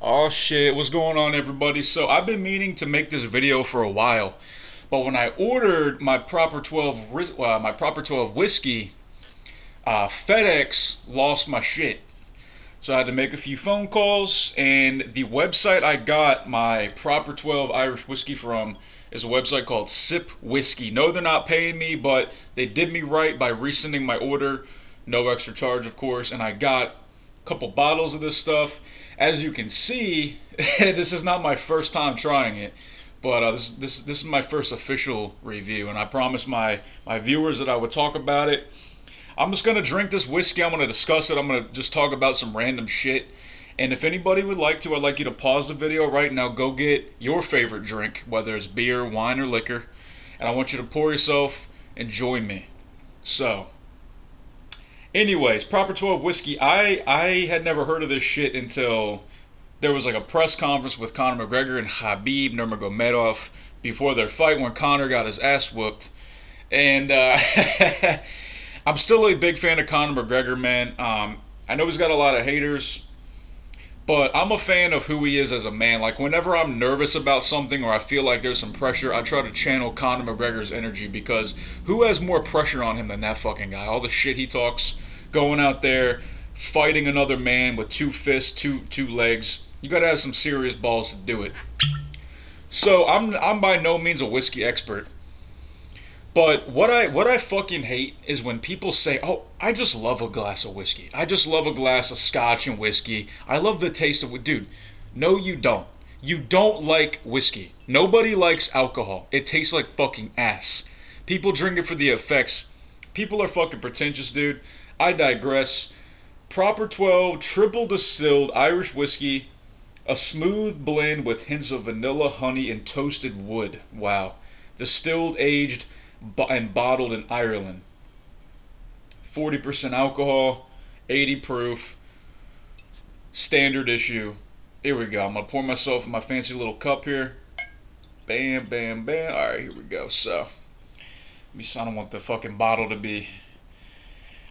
Oh shit, what's going on everybody? So I've been meaning to make this video for a while, but when I ordered my Proper 12 whiskey, FedEx lost my shit. So I had to make a few phone calls, and the website I got my Proper 12 Irish whiskey from is a website called Sip Whiskey. No, they're not paying me, but they did me right by resending my order, no extra charge of course, and I got a couple bottles of this stuff. As you can see, this is not my first time trying it, but this is my first official review, and I promised my viewers that I would talk about it. I'm just going to drink this whiskey, I'm going to discuss it, I'm going to just talk about some random shit, and if anybody would like to, I'd like you to pause the video right now, go get your favorite drink, whether it's beer, wine, or liquor, and I want you to pour yourself and join me. So, anyways, Proper 12 whiskey, I had never heard of this shit until there was like a press conference with Conor McGregor and Habib Nurmagomedov before their fight when Conor got his ass whooped. And I'm still a big fan of Conor McGregor, man. I know he's got a lot of haters, but I'm a fan of who he is as a man. Like, whenever I'm nervous about something or I feel like there's some pressure, I try to channel Conor McGregor's energy, because who has more pressure on him than that fucking guy? All the shit he talks, going out there, fighting another man with two fists, two legs. You gotta have some serious balls to do it. So I'm by no means a whiskey expert, but what I fucking hate is when people say, "Oh, I just love a glass of whiskey. I just love a glass of scotch and whiskey. I love the taste of it." Dude, no you don't. You don't like whiskey. Nobody likes alcohol. It tastes like fucking ass. People drink it for the effects. People are fucking pretentious, dude. I digress. Proper 12 triple distilled Irish whiskey, a smooth blend with hints of vanilla, honey, and toasted wood. Wow. Distilled, aged, and bottled in Ireland. 40% alcohol, 80 proof, standard issue. Here we go. I'm going to pour myself in my fancy little cup here. Bam, bam, bam. Alright, here we go. So, I don't want the fucking bottle to be...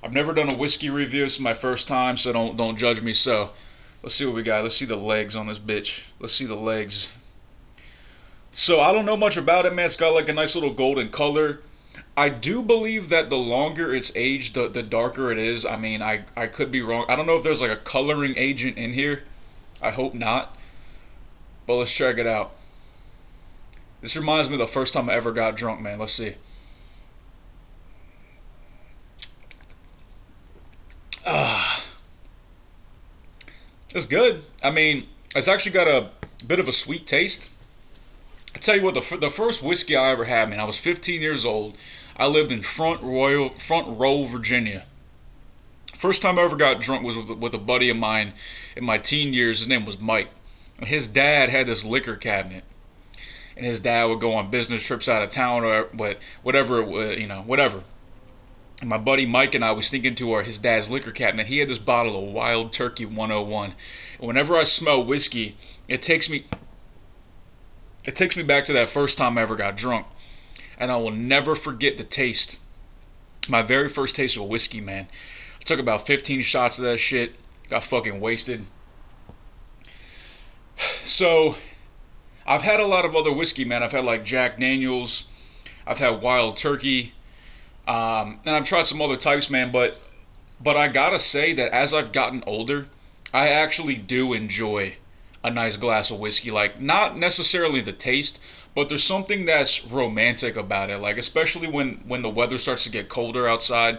I've never done a whiskey review. This is my first time, so don't judge me. So, let's see what we got. Let's see the legs on this bitch. Let's see the legs. So, I don't know much about it, man. It's got like a nice little golden color. I do believe that the longer it's aged, the darker it is. I mean, I could be wrong. I don't know if there's like a coloring agent in here. I hope not. But let's check it out. This reminds me of the first time I ever got drunk, man. Let's see. It's good. I mean, it's actually got a bit of a sweet taste. I tell you what, the first whiskey I ever had, man, I was 15 years old. I lived in Front Row, Virginia. First time I ever got drunk was with a buddy of mine in my teen years. His name was Mike. His dad had this liquor cabinet, and his dad would go on business trips out of town or whatever, whatever. And my buddy Mike and I was sneaking into his dad's liquor cabinet. He had this bottle of Wild Turkey 101. And whenever I smell whiskey, it takes me back to that first time I ever got drunk. And I will never forget the taste. My very first taste of whiskey, man. I took about 15 shots of that shit. Got fucking wasted. So, I've had a lot of other whiskey, man. I've had like Jack Daniels. I've had Wild Turkey. And I've tried some other types, man. But I gotta say that as I've gotten older, I actually do enjoy a nice glass of whiskey. Like, not necessarily the taste, but there's something that's romantic about it. Like, especially when the weather starts to get colder outside,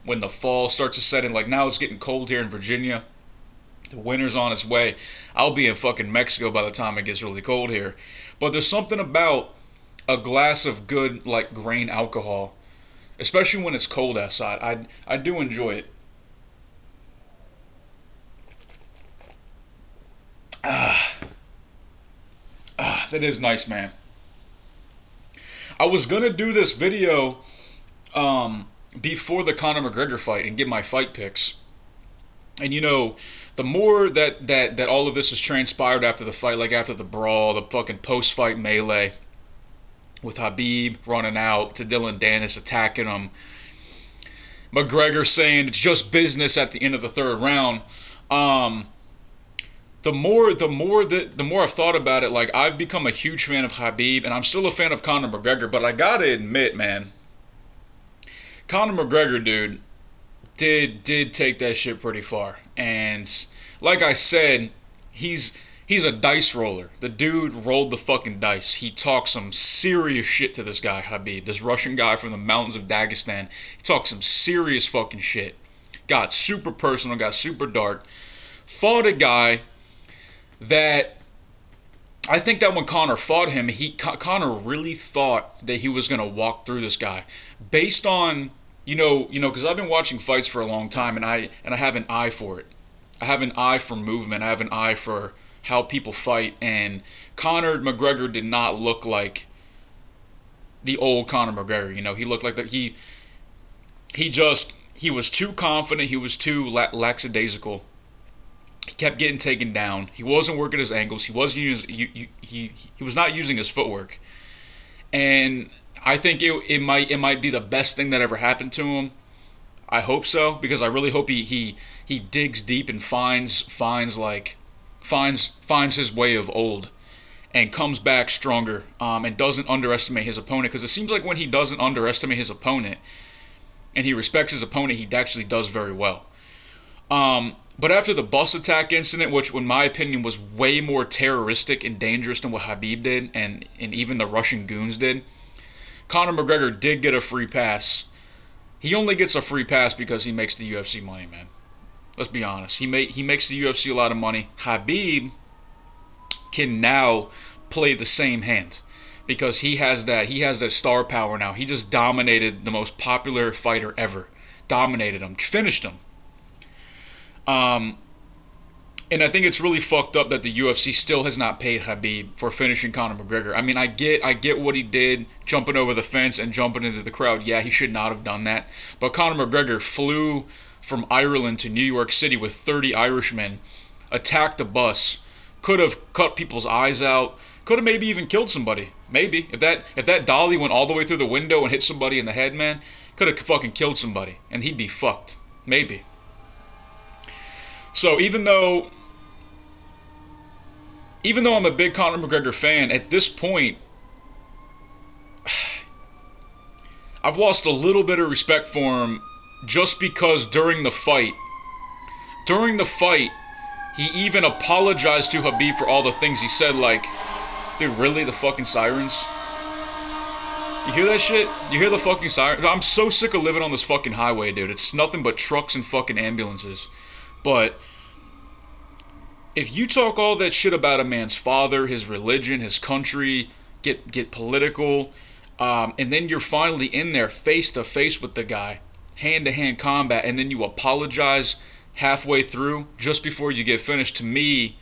when the fall starts to set in. Like, now it's getting cold here in Virginia. The winter's on its way. I'll be in fucking Mexico by the time it gets really cold here. But there's something about a glass of good, like, grain alcohol, especially when it's cold outside. I do enjoy it. That is nice, man. I was gonna do this video before the Conor McGregor fight and get my fight picks. And you know, the more that all of this has transpired after the fight, like after the brawl, the fucking post-fight melee with Habib running out to Dylan Dennis attacking him, McGregor saying it's just business at the end of the third round. the more I've thought about it, like, I've become a huge fan of Habib, and I'm still a fan of Conor McGregor. But I gotta admit, man, Conor McGregor, dude, did take that shit pretty far. And like I said, he's a dice roller. The dude rolled the fucking dice. He talked some serious shit to this guy, Habib, this Russian guy from the mountains of Dagestan. He talked some serious fucking shit. Got super personal, got super dark. Fought a guy that, I think that when Conor fought him, Conor really thought that he was gonna walk through this guy, based on because I've been watching fights for a long time, and I have an eye for it. I have an eye for movement. I have an eye for how people fight, and Conor McGregor did not look like the old Conor McGregor. He looked like that. He was too confident. He was too lackadaisical. He kept getting taken down. He wasn't working his angles. He wasn't he was not using his footwork. And I think it might be the best thing that ever happened to him. I hope so, because I really hope he digs deep and finds his way of old, and comes back stronger, and doesn't underestimate his opponent, because it seems like when he doesn't underestimate his opponent and he respects his opponent, he actually does very well. But after the bus attack incident, which in my opinion was way more terroristic and dangerous than what Habib did, and even the Russian goons did, Conor McGregor did get a free pass. He only gets a free pass because he makes the UFC money, man. Let's be honest. He makes the UFC a lot of money. Habib can now play the same hand, because he has that star power now. He just dominated the most popular fighter ever. Dominated him. Finished him. And I think it's really fucked up that the UFC still has not paid Habib for finishing Conor McGregor. I mean, I get what he did, jumping over the fence and jumping into the crowd. Yeah, he should not have done that. But Conor McGregor flew from Ireland to New York City with 30 Irishmen, attacked a bus, could have cut people's eyes out, could have maybe even killed somebody. Maybe. If that dolly went all the way through the window and hit somebody in the head, man, could have fucking killed somebody. And he'd be fucked. Maybe. So even though I'm a big Conor McGregor fan, at this point, I've lost a little bit of respect for him, just because during the fight, he even apologized to Habib for all the things he said, like, dude, really, the fucking sirens? You hear that shit? You hear the fucking sirens? I'm so sick of living on this fucking highway, dude. It's nothing but trucks and fucking ambulances. But if you talk all that shit about a man's father, his religion, his country, get political, and then you're finally in there face to face with the guy, hand-to-hand combat, and then you apologize halfway through, just before you get finished, to me,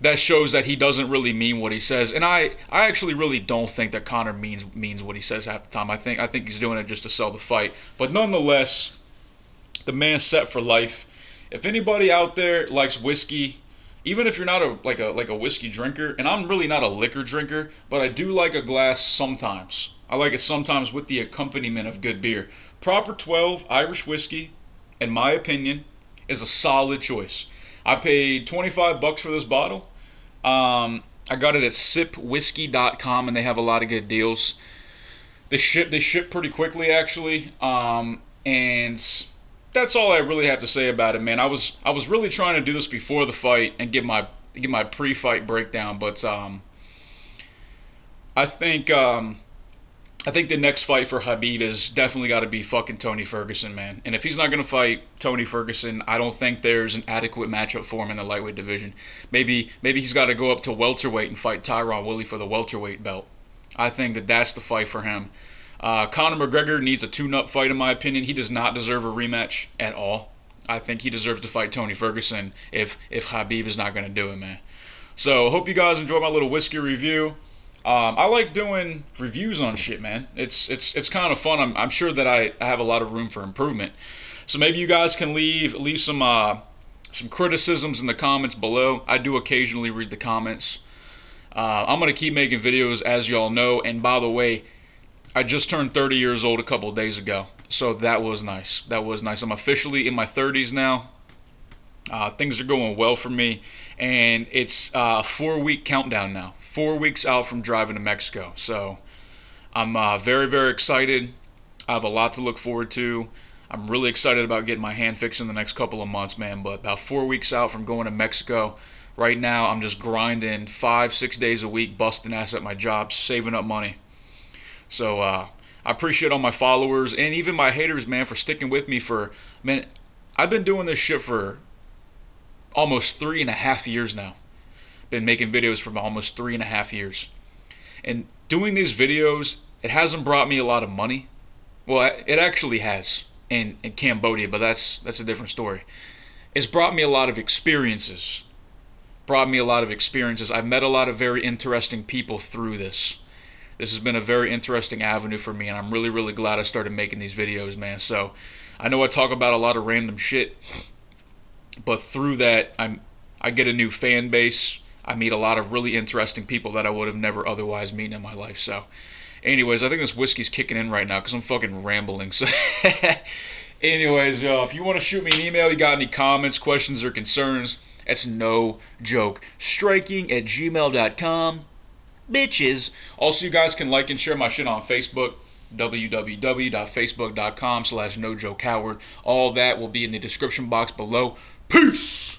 that shows that he doesn't really mean what he says. And I actually really don't think that Conor means what he says half the time. I think he's doing it just to sell the fight. But nonetheless, the man's set for life. If anybody out there likes whiskey, even if you're not a whiskey drinker, and I'm really not a liquor drinker, but I do like a glass sometimes. I like it sometimes with the accompaniment of good beer. Proper 12 Irish whiskey, in my opinion, is a solid choice. I paid $25 for this bottle. I got it at sipwhiskey.com, and they have a lot of good deals. They ship pretty quickly, actually. And that's all I really have to say about it, man. I was really trying to do this before the fight and give my pre-fight breakdown, but I think the next fight for Habib is definitely got to be fucking Tony Ferguson, man. And if he's not going to fight Tony Ferguson, I don't think there's an adequate matchup for him in the lightweight division. Maybe he's got to go up to welterweight and fight Tyron Woodley for the welterweight belt. I think that's the fight for him. Conor McGregor needs a tune-up fight, in my opinion. He does not deserve a rematch at all. I think he deserves to fight Tony Ferguson if Habib is not going to do it, man. So, hope you guys enjoy my little whiskey review. I like doing reviews on shit, man. It's kind of fun. I'm sure that I have a lot of room for improvement. So maybe you guys can leave some criticisms in the comments below. I do occasionally read the comments. I'm gonna keep making videos, as y'all know. And by the way, I just turned 30 years old a couple of days ago, so that was nice. That was nice. I'm officially in my 30s now. Things are going well for me, and it's a 4-week countdown now. 4 weeks out from driving to Mexico. So I'm very, very excited. I have a lot to look forward to. I'm really excited about getting my hand fixed in the next couple of months, man. But about 4 weeks out from going to Mexico, right now I'm just grinding 5-6 days a week, busting ass at my job, saving up money. So I appreciate all my followers and even my haters, man, for sticking with me for, man, I've been doing this shit for almost 3.5 years now. Been making videos for almost 3.5 years. And doing these videos, it hasn't brought me a lot of money. Well, it actually has in Cambodia, but that's a different story. It's brought me a lot of experiences. I've met a lot of very interesting people through this. This has been a very interesting avenue for me, and I'm really, really glad I started making these videos, man. So I know I talk about a lot of random shit, but through that, I get a new fan base. I meet a lot of really interesting people that I would have never otherwise met in my life. So anyways, I think this whiskey's kicking in right now because I'm fucking rambling. So anyways, if you want to shoot me an email, you got any comments, questions, or concerns, it's no joke. striking@gmail.com. Bitches. Also, you guys can like and share my shit on Facebook. www.facebook.com/nojokehoward. All that will be in the description box below. Peace!